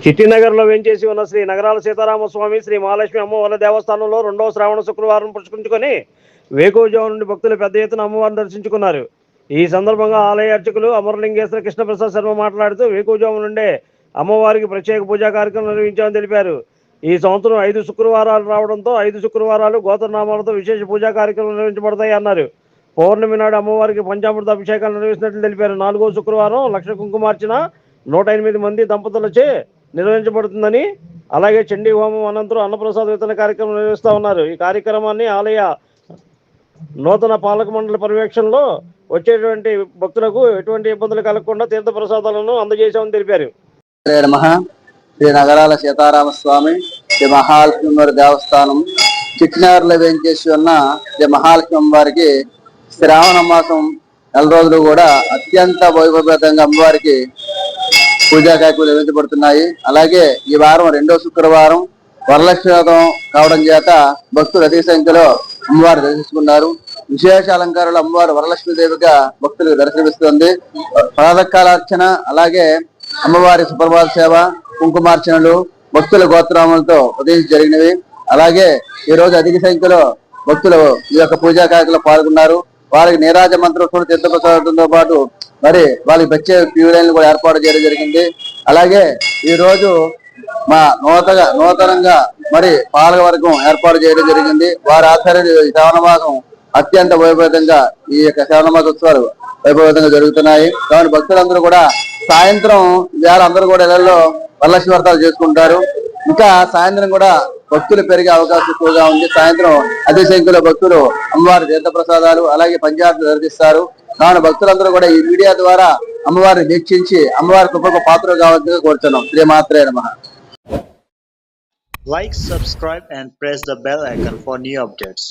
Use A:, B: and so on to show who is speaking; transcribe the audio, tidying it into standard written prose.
A: చిట్టినగర్లో వేంచేసి ఉన్న శ్రీ నగరాల సీతారామస్వామి శ్రీ మహాలక్ష్మి అమ్మవారి దేవస్థానంలో 2వ శ్రావణ శుక్రవారం పురస్కరించుకొని వేకువజాము నుండి భక్తులు పెద్ద ఎత్తున అమ్మవారిని దర్శించుకున్నారు. ఈ సందర్భంగా ఆలయ అర్చకులు అమరలింగేశ్వర కృష్ణప్రసాద్ శర్మ మాట్లాడుతూ వేకువజాము నుండే అమ్మవారికి ప్రత్యేక పూజా కార్యక్రమం నిర్వహించామని తెలిపారు. ఈ సంవత్సరం 5 శుక్రవారాలు రావడంతో 5 శుక్రవారాలు గోత్రనామాలతో విశేష పూజా కార్యక్రమం నిర్వహించబడతాయి అన్నారు. పౌర్ణమి నాడు అమ్మవారికి పంచామృత అభిషేకాలు నిర్వహిస్తున్నట్లు తెలిపారు. 4వ శుక్రవారం లక్ష కుంకుమార్చన 108 మంది దంపతులచే నిర్వహించబడుతుందని, అలాగే చండీ హోమం అనంతరం అన్నప్రసాద వితరణ కార్యక్రమం నిర్వహిస్తూ ఉన్నారు. ఈ కార్యక్రమాన్ని ఆలయ నూతన పాలక మండలి పర్యవేక్షణలో వచ్చేటువంటి భక్తులకు ఎటువంటి ఇబ్బందులు కలగకుండా తీర్థ ప్రసాదాలను అందజేశామని తెలిపారు.
B: శ్రీ నగరాల సీతారామస్వామి శ్రీ మహాలక్ష్మి వారి దేవస్థానం చిట్టినగర్లో వేంచేసి ఉన్న శ్రీ మహాలక్ష్మి అమ్మవారికి శ్రావణ మాసం 4 రోజులు కూడా అత్యంత వైభవంగా అమ్మవారికి పూజా కార్యక్రమాలు నిర్వహించబడుతున్నాయి. అలాగే ఈ వారం 2వ శుక్రవారం వరలక్ష్మి వ్రతం కావడం చేత భక్తులు అధిక సంఖ్యలో అమ్మవారు దర్శించుకున్నారు. విశేష అలంకారాలు అమ్మవారు వరలక్ష్మీదేవిగా భక్తులకు దర్శనమిస్తుంది. ప్రాతకాలార్చన, అలాగే అమ్మవారి సుప్రభాత సేవ, కుంకుమార్చనలు భక్తుల గోత్రాములతో ఉదయం జరిగినవి. అలాగే ఈ రోజు అధిక సంఖ్యలో భక్తులు ఈ యొక్క పూజా కార్యక్రమంలో పాల్గొన్నారు. వారికి నీరాజ మంత్రోత్సవం తీర్థప్రసాదంతో పాటు మరి వాళ్ళకి ప్రత్యేక క్యూ లైన్లు కూడా ఏర్పాటు చేయడం జరిగింది. అలాగే ఈ రోజు మా నూతనంగా మరి పాలకవర్గం ఏర్పాటు చేయడం జరిగింది. వారి ఆధ్వర్యంలో ఈ శ్రావణ మాసం అత్యంత వైభవంగా ఈ యొక్క శ్రావణ మాస ఉత్సవాలు వైభవంగా జరుగుతున్నాయి. కాబట్టి భక్తులందరూ కూడా సాయంత్రం వేళ అందరూ కూడా ఇళ్లలో వరలక్ష్మి వ్రతాలు చేసుకుంటారు. ఇంకా సాయంత్రం కూడా భక్తులు పెరిగే అవకాశం ఎక్కువగా ఉంది. సాయంత్రం అధిక సంఖ్యలో భక్తులు అమ్మవారి తీర్థ ప్రసాదాలు అలాగే పంచాయతీలు దర్శిస్తారు. కావున భక్తులందరూ కూడా ఈ మీడియా ద్వారా అమ్మవారిని వీక్షించి అమ్మవారి కృపకు పాత్రలు కావాలని కోరుతున్నాం. శ్రీమాత్రే నమః.
C: Like, subscribe and press the bell icon for new updates.